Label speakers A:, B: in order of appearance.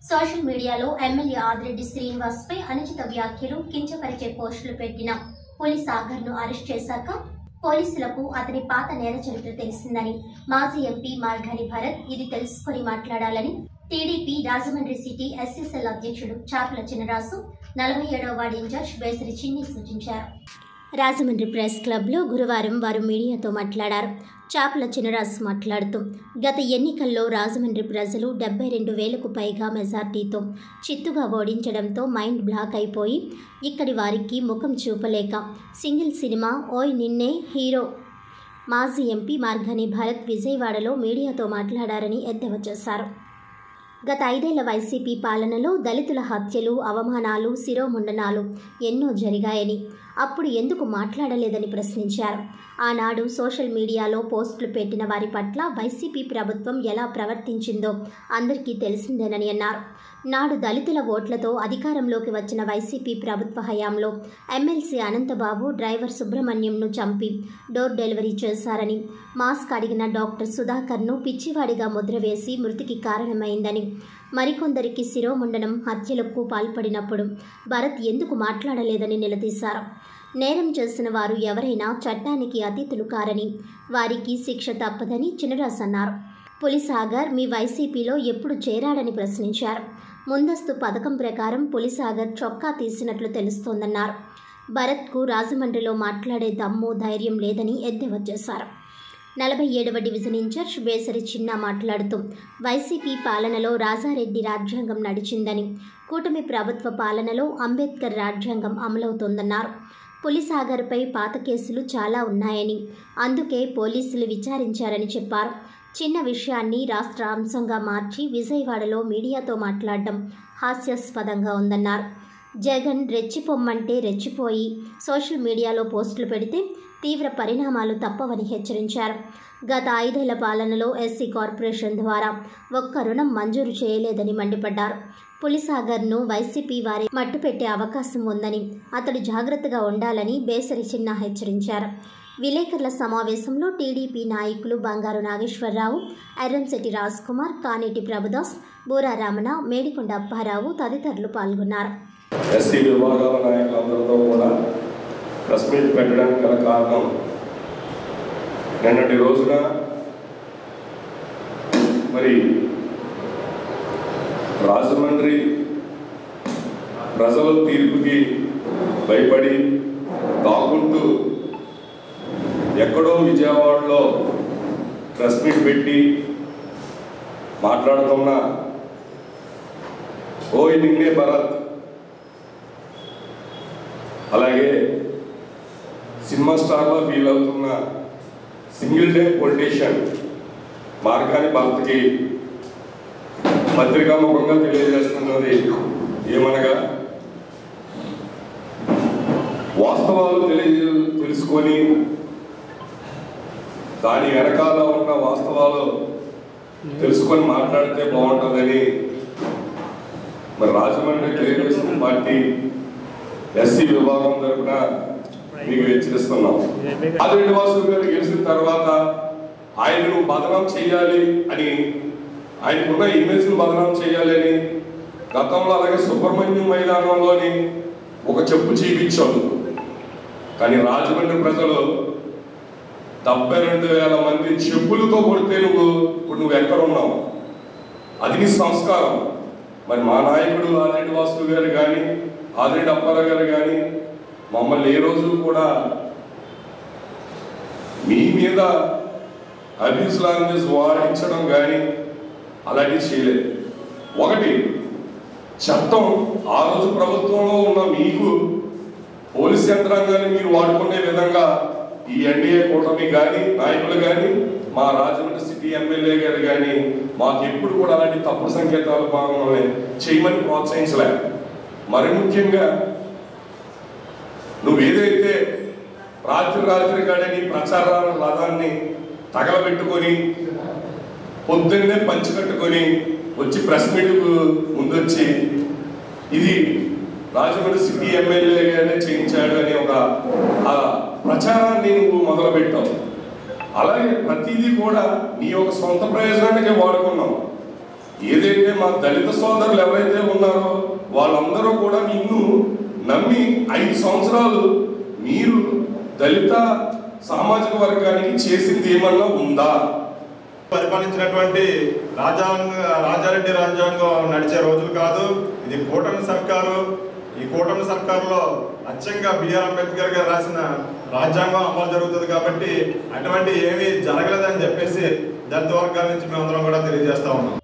A: Social మీడియాలో MLA Adireddy Srinivas పై అనుచిత వ్యాఖ్యలు, కించపరిచే పోస్టులు పెట్టిన పులి సాగర్ ను అరెస్ట్ చేశాక పోలీసులకు అతని పాత నేర చరిత్ర తెలిసిందని మాజీ ఎంపీ మార్గాని భరత్ ఇది తెలుసుకుని మాట్లాడాలని టీడీపీ రాజమండ్రి సిటీ ఎస్ఎస్ఎల్ అధ్యక్షుడు చాపల చినరాజు 47వ వార్డు ఇన్ఛార్జ్ బేసరి చిన్ని సూచించారు. రాజమండ్రి ప్రెస్ క్లబ్లో గురువారం వారు మీడియాతో మాట్లాడారు. చాపల చినరాజు మాట్లాడుతూ గత ఎన్నికల్లో రాజమండ్రి ప్రజలు 72,000కు పైగా మెజార్టీతో చిత్తుగా ఓడించడంతో మైండ్ బ్లాక్ అయిపోయి ఇక్కడి వారికి ముఖం చూపలేక సింగిల్ సినిమా ఓయ్ నిన్నే హీరో మాజీ ఎంపీ మార్గాని భరత్ విజయవాడలో మీడియాతో మాట్లాడారని ఎద్దేవా చేశారు. గత 5 ఏళ్ల వైసీపీ పాలనలో దళితుల హత్యలు, అవమానాలు, శిరోముండనాలు ఎన్నో జరిగాయని అప్పుడు ఎందుకు మాట్లాడలేదని ప్రశ్నించారు. ఆనాడు సోషల్ మీడియాలో పోస్టులు పెట్టిన వారి పట్ల వైసీపీ ప్రభుత్వం ఎలా ప్రవర్తించిందో అందరికీ తెలిసిందేనని అన్నారు. నాడు దళితుల ఓట్లతో అధికారంలోకి వచ్చిన వైసీపీ ప్రభుత్వ హయాంలో ఎమ్మెల్సీ అనంతబాబు డ్రైవర్ సుబ్రహ్మణ్యంను చంపి డోర్ డెలివరీ చేశారని, మాస్క్ అడిగిన డాక్టర్ సుధాకర్ను పిచ్చివాడిగా ముద్ర వేసి మృతికి కారణమైందని, మరికొందరికి శిరోముండనం హత్యలకు పాల్పడినప్పుడు భరత్ ఎందుకు మాట్లాడలేదని నిలదీశారు. నేరం చేసిన వారు ఎవరైనా చట్టానికి అతీతులు కారని, వారికి శిక్ష తప్పదని చినరాజు అన్నారు. పులిసాగర్ మీ వైసీపీలో ఎప్పుడు చేరాడని ప్రశ్నించారు. ముందస్తు పథకం ప్రకారం పులిసాగర్ చొక్కా తీసినట్లు తెలుస్తోందన్నారు. భరత్కు రాజమండ్రిలో మాట్లాడే దమ్ము, ధైర్యం లేదని ఎద్దేవా చేశారు. 47వ డివిజన్ ఇన్ఛార్జ్ బేసరి చిన్న మాట్లాడుతూ వైసీపీ పాలనలో రాజారెడ్డి రాజ్యాంగం నడిచిందని, కూటమి ప్రభుత్వ పాలనలో అంబేద్కర్ రాజ్యాంగం అమలవుతోందన్నారు. పులిసాగర్పై పాత కేసులు చాలా ఉన్నాయని, అందుకే పోలీసులు విచారించారని చెప్పారు. చిన్న విషయాన్ని రాష్ట్ర అంశంగా మార్చి విజయవాడలో మీడియాతో మాట్లాడడం హాస్యాస్పదంగా ఉందన్నారు. జగన్ రెచ్చిపోమ్మంటే రెచ్చిపోయి సోషల్ మీడియాలో పోస్టులు పెడితే తీవ్ర పరిణామాలు తప్పవని హెచ్చరించారు. గత 5 ఏళ్ల పాలనలో ఎస్సీ కార్పొరేషన్ ద్వారా ఒక్క రుణం మంజూరు చేయలేదని మండిపడ్డారు. పులిసాగర్ను వైసీపీ వారే మట్టుపెట్టే అవకాశం ఉందని, అతడు జాగ్రత్తగా ఉండాలని బేసరి చిన్న హెచ్చరించారు. విలేకరుల సమావేశంలో టీడీపీ నాయకులు బంగారు నాగేశ్వరరావు, ఎర్రంశెట్టి రాజ్కుమార్, కానేటి ప్రభుదాస్, బూరా రమణ, మేడికొండ అప్పారావు తదితరులు పాల్గొన్నారు.
B: ఎస్సీ విభాగాల నాయకులందరితో కూడా ప్రెస్ మీట్ పెట్టడానికి గల కారణం, నిన్నటి రోజున మరి రాజమండ్రి ప్రజల తీర్పుకి భయపడి దాక్కుంటూ ఎక్కడో విజయవాడలో ప్రెస్ మీట్ పెట్టి మాట్లాడుతున్న ఓయ్ నిన్నే భరత్, అలాగే సినిమా స్టార్లో ఫీల్ అవుతున్న సింగిల్ డే పొలిటీషియన్ మార్గాని భరత్కి పత్రికాముఖంగా తెలియజేస్తున్నది ఏమనగా, వాస్తవాలు తెలుసుకొని దాని వెనకాల ఉన్న వాస్తవాలు తెలుసుకొని మాట్లాడితే బాగుంటుందని మరి రాజమండ్రి తెలుగుదేశం పార్టీ ఎస్సీ విభాగం తరఫున మీకు హెచ్చరిస్తున్నాం. ఆదిరెడ్డి వాసు గారు గెలిచిన తర్వాత ఆయనను బదనాం చేయాలి అని, ఆయనకున్న ఇమేజ్ను బదనాం చేయాలి అని గతంలో అలాగే సుబ్రహ్మణ్యం మైదానంలోని ఒక చెప్పు చూపించాడు. కానీ రాజమండ్రి ప్రజలు 72,000 మంది చెప్పులతో కొడితే నువ్వు ఎక్కడ ఉన్నావు? అది నీ సంస్కారం. మరి మా నాయకుడు ఆదిరెడ్డి వాసు గారు కానీ, ఆదిరెడ్డి అప్పారావు గారు కానీ మమ్మల్ని ఏ రోజు కూడా మీ మీద అబ్యూస్ లాంగ్వేజ్ వాడించడం కానీ అలాంటివి చేయలేదు. ఒకటి, చట్టం ఆ రోజు ప్రభుత్వంలో ఉన్న మీకు పోలీస్ యంత్రాంగాన్ని మీరు వాడుకునే విధంగా ఈ ఎన్డీఏ కూటమి కానీ, నాయకులు కానీ, మా రాజమండ్రి సిటీ ఎమ్మెల్యే గారు కానీ మాకు ఎప్పుడు కూడా అలాంటి తప్పుడు సంకేతాలు భాగంలో చేయమని ప్రోత్సహించలే. మరి ముఖ్యంగా నువ్వేదైతే రాత్రి కాడని ప్రచార రథాన్ని తగలబెట్టుకొని పొద్దున్నే పంచికట్టుకొని వచ్చి ప్రెస్ మీట్కు ముందొచ్చి ఇది రాజమండ్రి సిటీ ఎమ్మెల్యే గానే చేయించాడు అనే ఒక ప్రచారాన్ని నువ్వు మొదలుపెట్టావు. అలాగే ప్రతిదీ కూడా నీ యొక్క సొంత ప్రయోజనానికే వాడుకున్నావు. ఏదైతే మా దళిత సోదరులు ఎవరైతే ఉన్నారో వాళ్ళందరూ కూడా నిన్ను నమ్మి 5 సంవత్సరాలు మీరు దళిత సామాజిక వర్గానికి చేసింది ఏమన్నా ఉందా?
C: పరిపాలించినటువంటి రాజారెడ్డి రాజ్యాంగం నడిచే రోజులు కాదు. ఇది కూటమి సర్కారు. ఈ కూటమి సర్కారులో అచ్చంగా బిఆర్ అంబేద్కర్ గారు రాసిన రాజ్యాంగం అమలు జరుగుతుంది కాబట్టి అటువంటి ఏమీ జరగలేదని చెప్పేసి దళిత వర్గాల నుంచి మేమందరం కూడా తెలియజేస్తా ఉన్నాం.